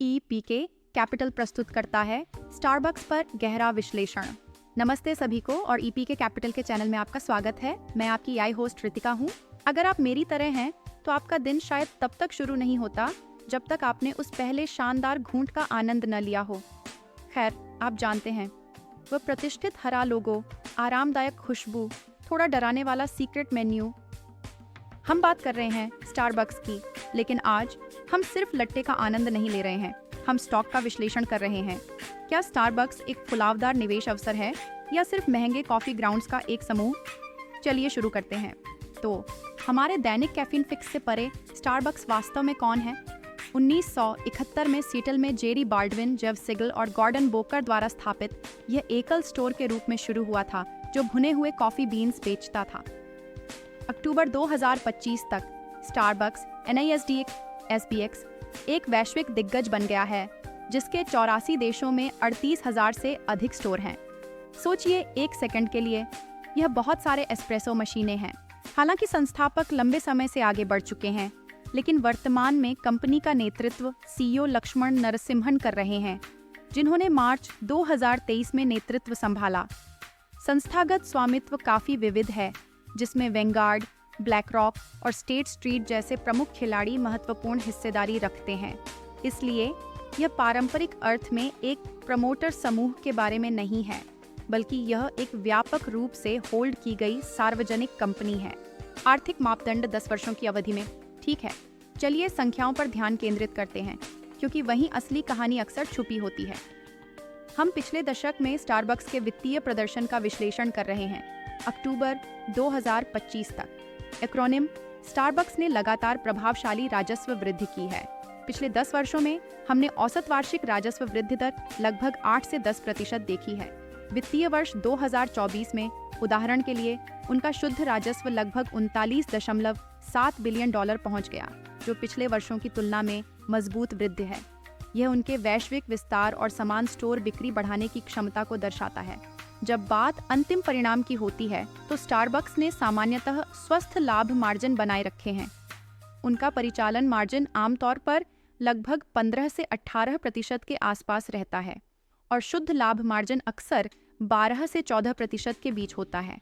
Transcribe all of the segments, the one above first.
EPK capital प्रस्तुत करता है स्टारबक्स पर गहरा विश्लेषण। नमस्ते सभी को और EPK कैपिटल के चैनल में आपका स्वागत है। मैं आपकी आई होस्ट रितिका हूँ। अगर आप मेरी तरह हैं तो आपका दिन शायद तब तक शुरू नहीं होता जब तक आपने उस पहले शानदार घूंट का आनंद न लिया हो। खैर, आप जानते हैं, वह प्रतिष्ठित हरा लोगो, आरामदायक खुशबू, थोड़ा डराने वाला सीक्रेट मेन्यू। हम बात कर रहे हैं स्टारबक्स की, लेकिन आज हम सिर्फ लट्टे का आनंद नहीं ले रहे हैं, हम स्टॉक का विश्लेषण कर रहे हैं। क्या स्टारबक्स एक फुलावदार निवेश अवसर है या सिर्फ महंगे कॉफी ग्राउंड्स का एक समूह? चलिए शुरू करते हैं। तो हमारे दैनिक कैफीन फिक्स से परे स्टारबक्स वास्तव में कौन है? 1971 में सीटल में जेरी बाल्डविन, जेफ सिगल और गॉर्डन बोकर द्वारा स्थापित यह एकल स्टोर के रूप में शुरू हुआ था जो भुने हुए कॉफी बीन्स बेचता था। अक्टूबर 2025 तक स्टारबक्स NASDAQ SPX एक वैश्विक दिग्गज बन गया है, जिसके 84 देशों में 38,000 से अधिक स्टोर हैं। सोचिए एक सेकंड के लिए, यह बहुत सारे एस्प्रेसो मशीनें हैं। हालांकि संस्थापक लंबे समय से आगे बढ़ चुके हैं, लेकिन वर्तमान में कंपनी का नेतृत्व CEO लक्ष्मण नरसिम्हन कर रहे हैं, जिन्होंने मार्च 2023 में नेतृत्व संभाला। संस्थागत स्वामित्व काफी विविध है, जिसमें वेंगार्ड, ब्लैकरॉक और स्टेट स्ट्रीट जैसे प्रमुख खिलाड़ी महत्वपूर्ण हिस्सेदारी रखते हैं। इसलिए यह पारंपरिक अर्थ में एक प्रमोटर समूह के बारे में नहीं है, बल्कि यह एक व्यापक रूप से होल्ड की गई सार्वजनिक कंपनी है। आर्थिक मापदंड 10 वर्षों की अवधि में। ठीक है, चलिए संख्याओं पर ध्यान केंद्रित करते हैं, क्योंकि वहीं असली कहानी अक्सर छुपी होती है। हम पिछले दशक में स्टारबक्स के वित्तीय प्रदर्शन का विश्लेषण कर रहे हैं, अक्टूबर 2025 तक। एक्रोनिम स्टारबक्स ने लगातार प्रभावशाली राजस्व वृद्धि की है। पिछले 10 वर्षों में हमने औसत वार्षिक राजस्व वृद्धि दर लगभग 8 से 10% देखी है। वित्तीय वर्ष 2024 में उदाहरण के लिए उनका शुद्ध राजस्व लगभग $39.7 बिलियन पहुंच गया, जो पिछले वर्षों की तुलना में मजबूत वृद्धि है। यह उनके वैश्विक विस्तार और समान स्टोर बिक्री बढ़ाने की क्षमता को दर्शाता है। जब बात अंतिम परिणाम की होती है तो स्टारबक्स ने सामान्यतः स्वस्थ लाभ मार्जिन बनाए रखे हैं। उनका परिचालन मार्जिन आमतौर पर लगभग 15 से 18% के आसपास रहता है और शुद्ध लाभ मार्जिन अक्सर 12 से 14% के बीच होता है।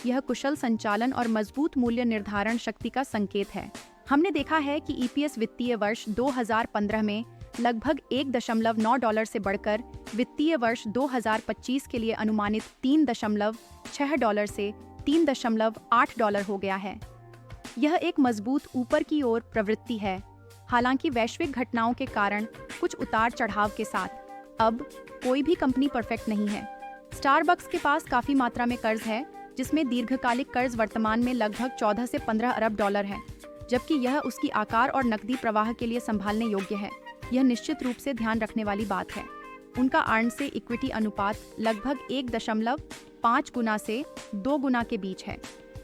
यह कुशल संचालन और मजबूत मूल्य निर्धारण शक्ति का संकेत है। हमने देखा है कि EPS वित्तीय वर्ष 2015 में लगभग $1.9 से बढ़कर वित्तीय वर्ष 2025 के लिए अनुमानित $3.6 से $3.8 हो गया है। यह एक मजबूत ऊपर की ओर प्रवृत्ति है, हालांकि वैश्विक घटनाओं के कारण कुछ उतार चढ़ाव के साथ। अब कोई भी कंपनी परफेक्ट नहीं है। स्टारबक्स के पास काफी मात्रा में कर्ज है, जिसमें दीर्घकालिक कर्ज वर्तमान में लगभग 14 से 15 अरब डॉलर है, जबकि यह उसकी आकार और नकदी प्रवाह के लिए संभालने योग्य है। यह निश्चित रूप से ध्यान रखने वाली बात है। उनका अर्न से इक्विटी अनुपात लगभग 1.5 गुना से 2 गुना के बीच है,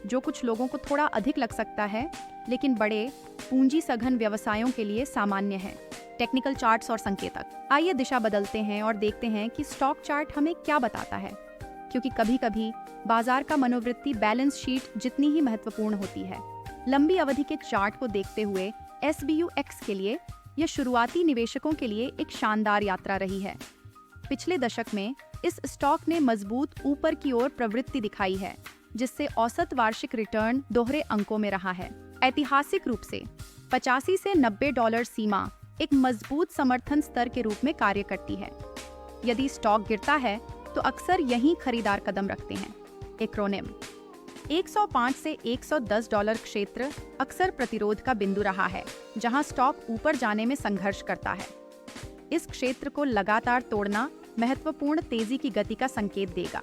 जो कुछ लोगों को थोड़ा अधिक लग सकता है, लेकिन बड़े पूंजी सघन व्यवसायों के लिए सामान्य है। टेक्निकल चार्ट्स और संकेतक। आइए दिशा बदलते हैं और देखते हैं कि स्टॉक चार्ट हमें क्या बताता है, क्योंकि कभी-कभी बाजार का मनोवृत्ति बैलेंस शीट जितनी ही महत्वपूर्ण होती है। लंबी अवधि के चार्ट को देखते हुए SBUX के लिए यह शुरुआती निवेशकों के लिए एक शानदार यात्रा रही है। पिछले दशक में इस स्टॉक ने मजबूत ऊपर की ओर प्रवृत्ति दिखाई है, जिससे औसत वार्षिक रिटर्न दोहरे अंकों में रहा है। ऐतिहासिक रूप से 85 से $90 सीमा एक मजबूत समर्थन स्तर के रूप में कार्य करती है। यदि स्टॉक गिरता है तो अक्सर यहीं खरीदार कदम रखते हैं। एक्रोनिम 105 से $110 क्षेत्र अक्सर प्रतिरोध का बिंदु रहा है, जहां स्टॉक ऊपर जाने में संघर्ष करता है। इस क्षेत्र को लगातार तोड़ना महत्वपूर्ण तेजी की गति का संकेत देगा।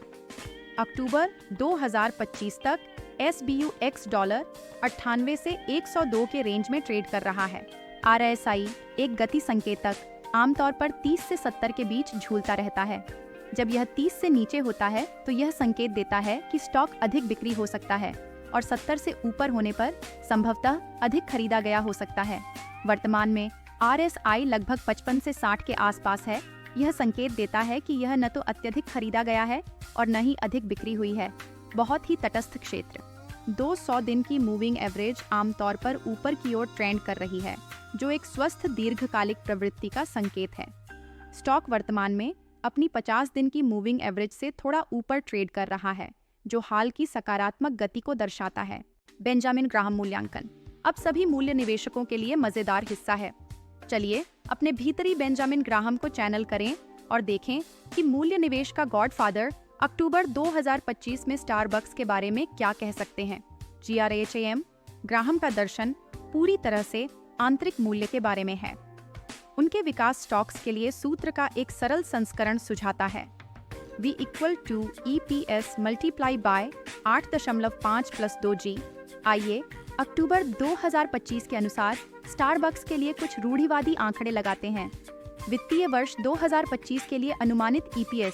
अक्टूबर 2025 तक SBUX $98 से 102 के रेंज में ट्रेड कर रहा है। RSI एक गति संकेतक आमतौर पर 30 से 70 के बीच झूलता रहता है। जब यह 30 से नीचे होता है तो यह संकेत देता है कि स्टॉक अधिक बिक्री हो सकता है और 70 से ऊपर होने पर संभवतः अधिक खरीदा गया हो सकता है। वर्तमान में RSI लगभग 55 से 60 के आसपास है। यह संकेत देता है कि यह न तो अत्यधिक खरीदा गया है और न ही अधिक बिक्री हुई है। बहुत ही तटस्थ क्षेत्र। 200 दिन की मूविंग एवरेज आमतौर पर ऊपर की ओर ट्रेंड कर रही है, जो एक स्वस्थ दीर्घकालिक प्रवृत्ति का संकेत है। स्टॉक वर्तमान में अपनी 50 दिन की मूविंग एवरेज से थोड़ा ऊपर ट्रेड कर रहा है, जो हाल की सकारात्मक गति को दर्शाता है। बेंजामिन ग्राहम मूल्यांकन अब सभी मूल्य निवेशकों के लिए मजेदार हिस्सा है। चलिए अपने भीतरी बेंजामिन ग्राहम को चैनल करें और देखें कि मूल्य निवेश का गॉडफादर अक्टूबर 2025 में स्टारबक्स के बारे में क्या कह सकते हैं। GRHAM ग्राहम का दर्शन पूरी तरह से आंतरिक मूल्य के बारे में है। उनके विकास स्टॉक्स के लिए सूत्र का एक सरल संस्करण सुझाता है। V = EPS × 8.5 + 2G। आइए अक्टूबर 2025 के अनुसार स्टारबक्स के लिए कुछ रूढ़िवादी आंकड़े लगाते हैं। वित्तीय वर्ष 2025 के लिए अनुमानित EPS।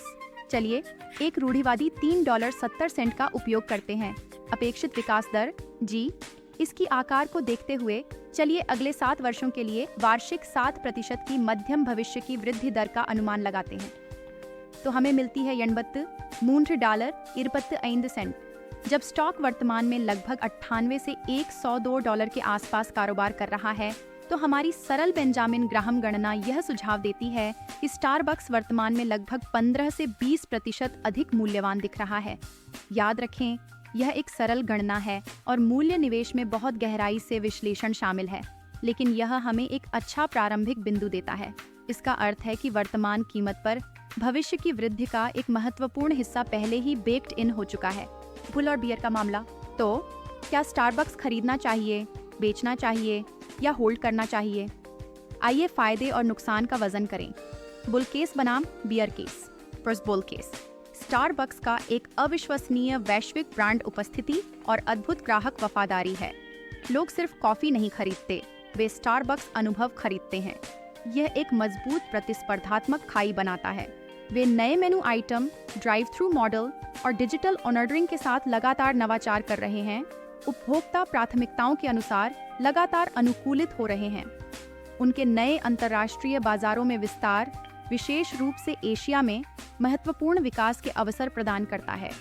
चलिए एक रूढ़िवादी $3.70 का उपयोग करते हैं। अपेक्षित विकास दर G। इसकी आकार को देखते हुए चलिए अगले 7 वर्षों के लिए वार्षिक 7% की मध्यम भविष्य की वृद्धि दर का अनुमान लगाते हैं। तो हमें मिलती है $3.25। जब स्टॉक वर्तमान में लगभग 98 से $102 के आसपास कारोबार कर रहा है, तो हमारी सरल बेंजामिन ग्राहम गणना यह सुझाव देती है कि स्टारबक्स वर्तमान में लगभग 15 से 20% अधिक मूल्यवान दिख रहा है। याद रखें, यह एक सरल गणना है और मूल्य निवेश में बहुत गहराई से विश्लेषण शामिल है, लेकिन यह हमें एक अच्छा प्रारंभिक बिंदु देता है। इसका अर्थ है कि वर्तमान कीमत पर भविष्य की वृद्धि का एक महत्वपूर्ण हिस्सा पहले ही बेक्ड इन हो चुका है। बुल और बियर का मामला, तो क्या स्टारबक्स खरीदना चाहिए, बेचना चाहिए या होल्ड करना चाहिए? आइए फायदे और नुकसान का वजन करें। बुल केस बनाम bear case. First bull case. Starbucks का एक अविश्वसनीय वैश्विक ब्रांड उपस्थिति और अद्भुत ग्राहक वफादारी है। लोग सिर्फ कॉफी नहीं खरीदते, वे स्टारबक्स अनुभव खरीदते हैं। यह एक मजबूत प्रतिस्पर्धात्मक खाई बनाता है। वे नए menu item, drive through model और डिजिटल ऑर्डरिंग के साथ लगातार नवाचार कर रहे हैं। उपभोक्ता प्राथमिकताओं के अनुसार लगातार अनुकूलित हो रहे हैं। उनके नए अंतर्राष्ट्रीय बाजारों में विस्तार, विशेष रूप से एशिया में, महत्वपूर्ण विकास के अवसर प्रदान करता है।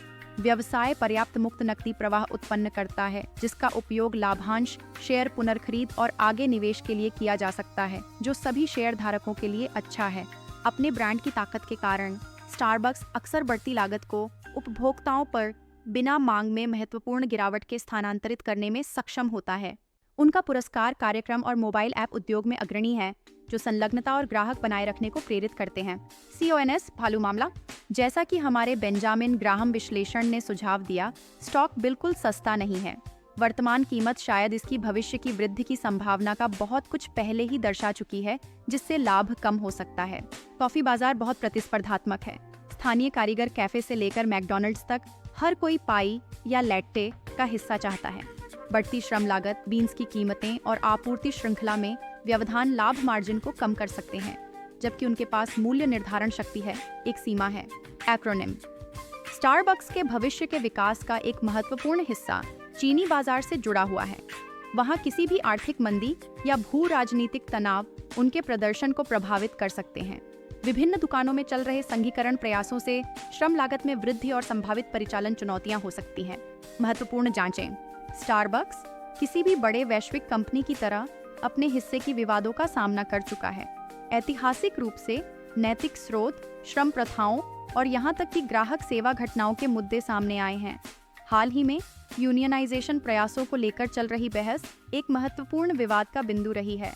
व्यवसाय पर्याप्त मुक्त नकदी प्रवाह उत्पन्न करता है, जिसका उपयोग लाभांश, शेयर पुनर्खरीद और आगे निवेश के लिए किया जा सकता है, जो सभी शेयर धारकों के लिए अच्छा है। अपने ब्रांड की ताकत के कारण स्टारबक्स अक्सर बढ़ती लागत को उपभोक्ताओं पर बिना मांग में महत्वपूर्ण गिरावट के स्थानांतरित करने में सक्षम होता है। उनका पुरस्कार कार्यक्रम और मोबाइल ऐप उद्योग में अग्रणी है, जो संलग्नता और ग्राहक बनाए रखने को प्रेरित करते हैं। CONS भालू मामला। जैसा कि हमारे बेंजामिन ग्राहम विश्लेषण ने सुझाव दिया, स्टॉक बिल्कुल सस्ता नहीं है। वर्तमान कीमत शायद इसकी भविष्य की वृद्धि की संभावना का बहुत कुछ पहले ही दर्शा चुकी है, जिससे लाभ कम हो सकता है। कॉफी बाजार बहुत प्रतिस्पर्धात्मक है। स्थानीय कारीगर कैफे से लेकर मैकडॉनल्ड्स तक हर कोई पाई या लैट्टे का हिस्सा चाहता है। बढ़ती श्रम लागत, बीन्स की कीमतें और आपूर्ति श्रृंखला में व्यवधान लाभ मार्जिन को कम कर सकते हैं, जबकि उनके पास मूल्य निर्धारण शक्ति है, एक सीमा है। एक्रोनिम। स्टारबक्स के भविष्य के विकास का एक महत्वपूर्ण हिस्सा चीनी बाजार से जुड़ा हुआ है। वहां किसी भी आर्थिक मंदी या भू राजनीतिक तनाव उनके प्रदर्शन को प्रभावित कर सकते हैं। विभिन्न दुकानों में चल रहे संघीकरण प्रयासों से श्रम लागत में वृद्धि और संभावित परिचालन चुनौतियां हो सकती हैं। महत्वपूर्ण जांचें। स्टारबक्स किसी भी बड़े वैश्विक कंपनी की तरह अपने हिस्से की विवादों का सामना कर चुका है। ऐतिहासिक रूप से नैतिक स्रोत, श्रम प्रथाओं और यहाँ तक कि ग्राहक सेवा घटनाओं के मुद्दे सामने आए हैं। हाल ही में यूनियनाइजेशन प्रयासों को लेकर चल रही बहस एक महत्वपूर्ण विवाद का बिंदु रही है,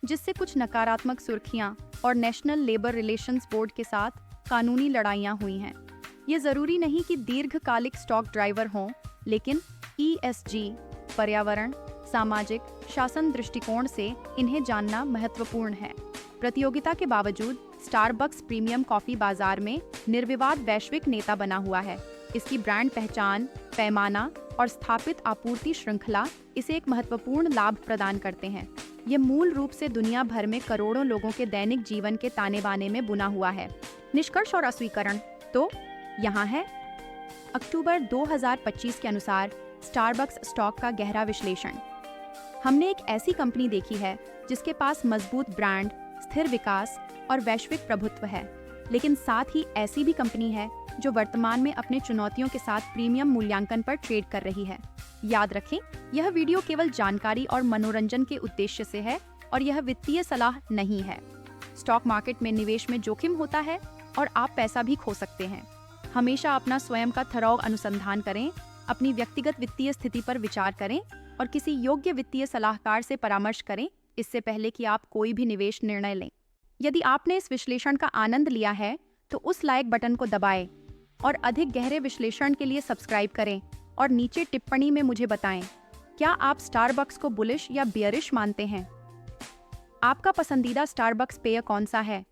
जिससे कुछ नकारात्मक सुर्खियां और नेशनल लेबर रिलेशंस बोर्ड के साथ कानूनी लड़ाइयां हुई हैं। ये जरूरी नहीं कि दीर्घकालिक स्टॉक ड्राइवर हों, लेकिन ESG, पर्यावरण, सामाजिक, शासन दृष्टिकोण से इन्हें जानना महत्वपूर्ण है। प्रतियोगिता के बावजूद स्टारबक्स प्रीमियम कॉफी बाजार में निर्विवाद वैश्विक नेता बना हुआ है। इसकी ब्रांड पहचान, पैमाना और स्थापित आपूर्ति श्रृंखला इसे एक महत्वपूर्ण लाभ प्रदान करते हैं। ये मूल रूप से दुनिया भर में करोड़ों लोगों के दैनिक जीवन के ताने बाने में बुना हुआ है। निष्कर्ष और अस्वीकरण तो यहाँ है। अक्टूबर 2025 के अनुसार स्टारबक्स स्टॉक का गहरा विश्लेषण। हमने एक ऐसी कंपनी देखी है जिसके पास मजबूत ब्रांड, स्थिर विकास और वैश्विक प्रभुत्व है, लेकिन साथ ही ऐसी भी कंपनी है जो वर्तमान में अपने चुनौतियों के साथ प्रीमियम मूल्यांकन पर ट्रेड कर रही है। याद रखें, यह वीडियो केवल जानकारी और मनोरंजन के उद्देश्य से है और यह वित्तीय सलाह नहीं है। स्टॉक मार्केट में निवेश में जोखिम होता है और आप पैसा भी खो सकते हैं। हमेशा अपना स्वयं का थरोग अनुसंधान करें, अपनी व्यक्तिगत वित्तीय स्थिति पर विचार करें और किसी योग्य वित्तीय सलाहकार से परामर्श करें इससे पहले कि आप कोई भी निवेश निर्णय लें। यदि आपने इस विश्लेषण का आनंद लिया है तो उस लाइक बटन को दबाएं और अधिक गहरे विश्लेषण के लिए सब्सक्राइब करें और नीचे टिप्पणी में मुझे बताएं, क्या आप स्टारबक्स को बुलिश या बियरिश मानते हैं? आपका पसंदीदा स्टारबक्स पेय कौन सा है?